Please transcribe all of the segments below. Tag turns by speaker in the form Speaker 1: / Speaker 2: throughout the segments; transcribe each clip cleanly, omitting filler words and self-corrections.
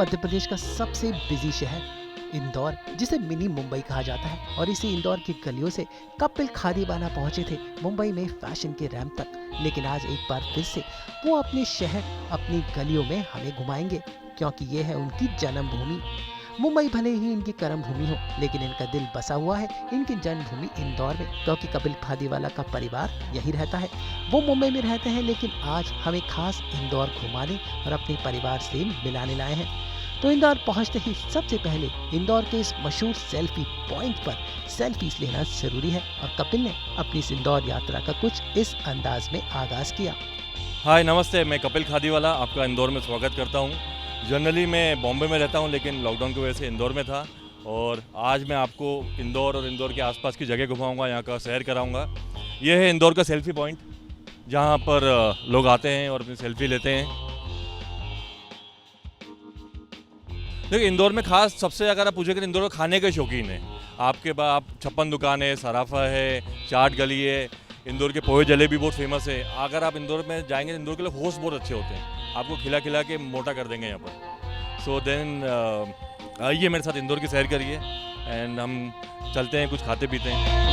Speaker 1: मध्य प्रदेश का सबसे बिजी शहर इंदौर, जिसे मिनी मुंबई कहा जाता है, और इसी इंदौर की गलियों से कपिल खादीवाला पहुंचे थे मुंबई में फैशन के रैंप तक। लेकिन आज एक बार फिर से वो अपने शहर, अपनी गलियों में हमें घुमाएंगे, क्योंकि ये है उनकी जन्मभूमि। मुंबई भले ही इनकी कर्म भूमि हो, लेकिन इनका दिल बसा हुआ है इनकी जन्मभूमि इंदौर में, क्योंकि कपिल खादीवाला का परिवार यही रहता है। वो मुंबई में रहते हैं, लेकिन आज हमें खास इंदौर घुमाने और अपने परिवार से मिलाने लाए हैं। तो इंदौर पहुंचते ही सबसे पहले इंदौर के इस मशहूर सेल्फी पॉइंट पर सेल्फीज लेना जरूरी है, और कपिल ने अपनी इस इंदौर यात्रा का कुछ इस अंदाज में आगाज किया।
Speaker 2: हाय नमस्ते, मैं कपिल खादीवाला आपका इंदौर में स्वागत करता हूँ। जनरली मैं बॉम्बे में रहता हूँ, लेकिन लॉकडाउन की वजह से इंदौर में था, और आज मैं आपको इंदौर और इंदौर के आसपास की जगह घुमाऊँगा, यहाँ का सैर कराऊँगा। ये है इंदौर का सेल्फी पॉइंट, जहाँ पर लोग आते हैं और अपनी सेल्फी लेते हैं। देखिए, इंदौर में खास सबसे अगर आप पूछेंगे तो इंदौर में खाने के शौकीन है। आपके पास 56 दुकान है, सराफा है, चाट गली है, इंदौर के पोहे जलेबी बहुत फेमस है। अगर आप इंदौर में जाएंगे तो इंदौर के लोग होस्ट बहुत अच्छे होते हैं, आपको खिला खिला के मोटा कर देंगे यहाँ पर। सो देन आइए मेरे साथ इंदौर की सैर करिए, एंड हम चलते हैं, कुछ खाते पीते हैं।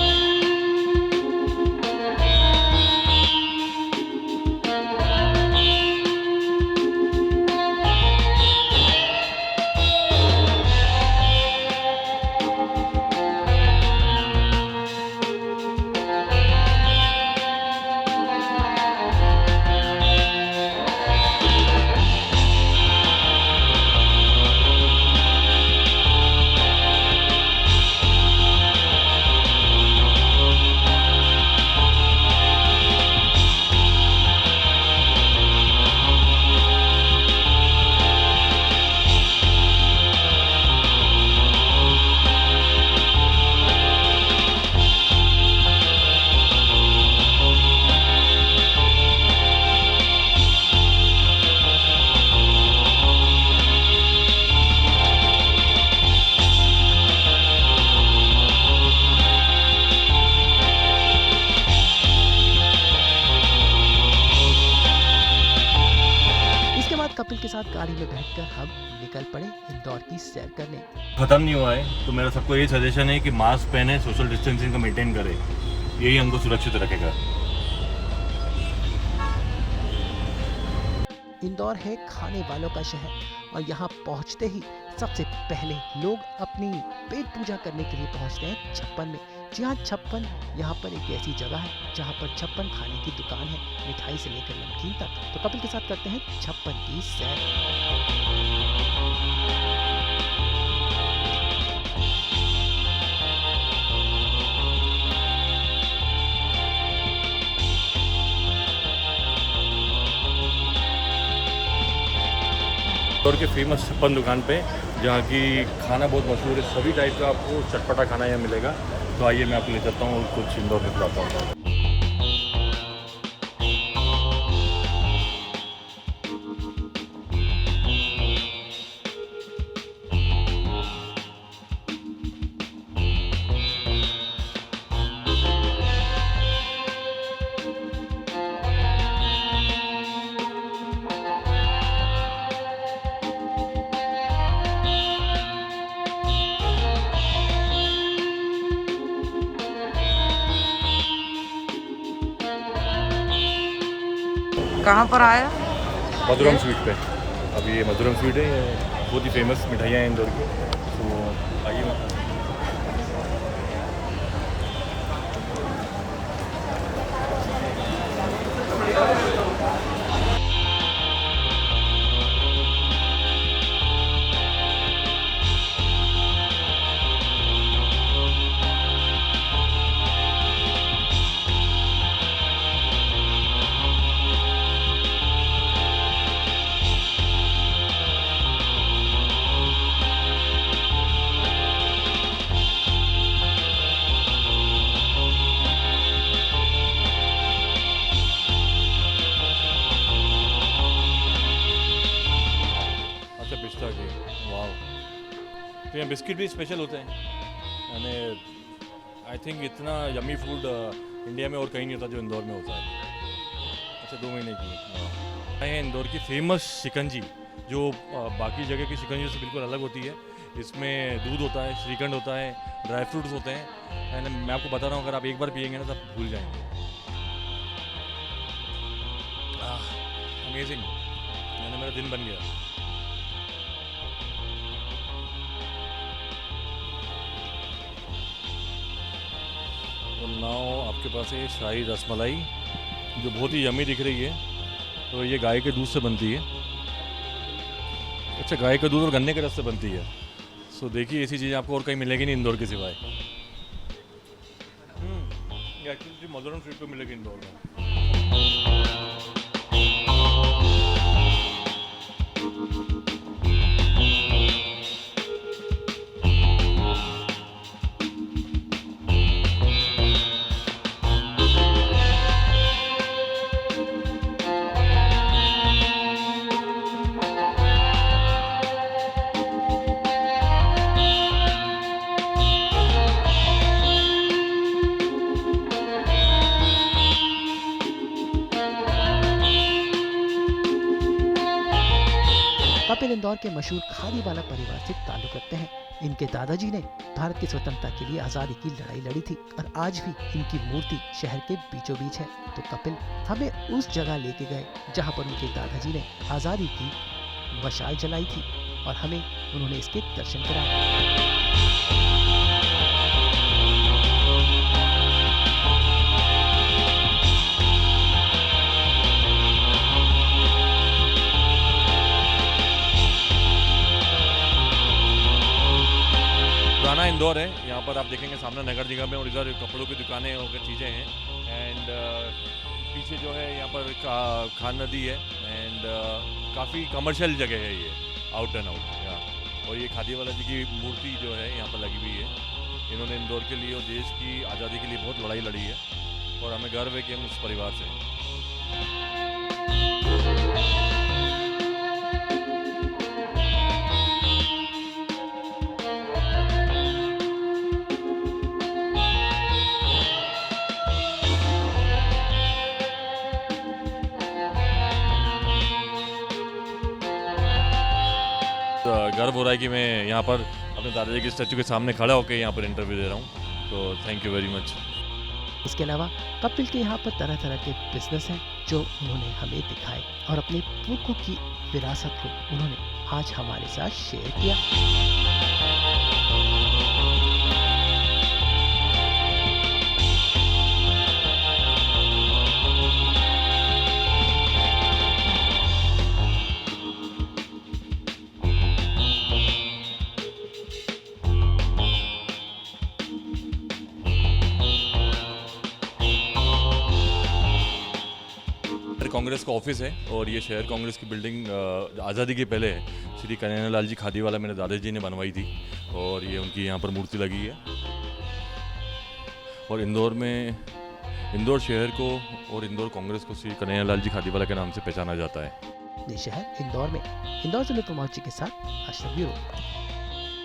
Speaker 1: कपिल के साथ गाड़ी में बैठकर हम निकल पड़े इंदौर की सैर करने।
Speaker 2: ख़त्म नहीं हुआ है, तो मेरा सबको यही सजेशन है कि मास्क पहने, सोशल डिस्टेंसिंग का मेंटेन करें, यही हमको सुरक्षित रखेगा।
Speaker 1: इंदौर है खाने वालों का शहर, और यहाँ पहुँचते ही सबसे पहले लोग अपनी पेट पूजा करने के लिए पहुँचते हैं छप्पन में। जी हाँ, छप्पन यहाँ पर एक ऐसी जगह है जहाँ पर 56 खाने की दुकान है, मिठाई से लेकर नमकीन तक। तो कपिल के साथ करते हैं छप्पन की सैर।
Speaker 2: इंदौर के फेमस 56 दुकान पे, जहाँ की खाना बहुत मशहूर है, सभी टाइप का आपको चटपटा खाना यहाँ मिलेगा। तो आइए मैं आपको ले चलता हूँ और कुछ इंदौर में खिलाता हूँ।
Speaker 3: कहाँ पर आया?
Speaker 2: मधुरम स्वीट पे। अभी ये मधुरम स्वीट है, ये बहुत ही फेमस मिठाइयाँ हैं इंदौर की। तो आइए। पिस्ता के, वाह। तो यहाँ बिस्किट भी स्पेशल होते हैं, यानी आई थिंक इतना यमी फूड इंडिया में और कहीं नहीं होता जो इंदौर में होता है। अच्छा, 2 महीने की। वाह। है इंदौर की फेमस शिकंजी, जो बाकी जगह की शिकंजी से बिल्कुल अलग होती है। इसमें दूध होता है, श्रीखंड होता है, ड्राई फ्रूट्स होते हैं एंड मैं आपको बता रहा हूँ, अगर आप एक बार पिएंगे ना तो आप भूल जाएंगे। अमेजिंग, मैंने मेरा दिन बन गया। और नाउ आपके पास है शाही रसमलाई जो बहुत ही यमी दिख रही है। तो ये गाय के दूध से बनती है। अच्छा, गाय का दूध और गन्ने के रस से बनती है। सो देखिए, ऐसी चीज़ आपको और कहीं मिलेगी नहीं इंदौर के सिवाय। ये एक्चुअली मधुरम स्ट्रीट पे मिलेगी इंदौर में।
Speaker 1: कपिल इंदौर के मशहूर खादी वाला परिवार से ताल्लुक रखते हैं। इनके दादाजी ने भारत की स्वतंत्रता के लिए आजादी की लड़ाई लड़ी थी और आज भी इनकी मूर्ति शहर के बीचों बीच है। तो कपिल हमें उस जगह लेके गए जहाँ पर उनके दादाजी ने आजादी की मशाल जलाई थी और हमें उन्होंने इसके दर्शन कराए।
Speaker 2: पुराना इंदौर है। यहाँ पर आप देखेंगे सामने नगर निगम है और इधर कपड़ों की दुकानें और चीज़ें हैं एंड पीछे जो है यहाँ पर खान नदी है एंड काफ़ी कमर्शियल जगह है ये, आउट एंड आउट यहाँ। और ये खादी वाला जी की मूर्ति जो है यहाँ पर लगी हुई है। इन्होंने इंदौर के लिए और देश की आज़ादी के लिए बहुत लड़ाई लड़ी है और हमें गर्व है कि हम उस परिवार से हैं। गर्व हो रहा है कि मैं यहाँ पर अपने दादाजी के स्टैचू के सामने खड़ा होकर यहाँ पर इंटरव्यू दे रहा हूँ। तो थैंक यू वेरी मच।
Speaker 1: इसके अलावा कपिल के यहाँ पर तरह तरह के बिजनेस हैं जो उन्होंने हमें दिखाए और अपने पुरखों की विरासत को उन्होंने आज हमारे साथ शेयर किया।
Speaker 2: कांग्रेस का ऑफिस है और ये शहर कांग्रेस की बिल्डिंग आज़ादी के पहले श्री कन्हैयालाल जी खादीवाला मेरे दादाजी ने बनवाई थी और ये उनकी यहाँ पर मूर्ति लगी है। और इंदौर शहर को और इंदौर कांग्रेस को श्री कन्हैयालाल जी खादीवाला के नाम से पहचाना जाता है।
Speaker 1: ये शहर इंदौर में इंदौर से मैं प्रमोद जी के साथ अशरफ ब्यूरो।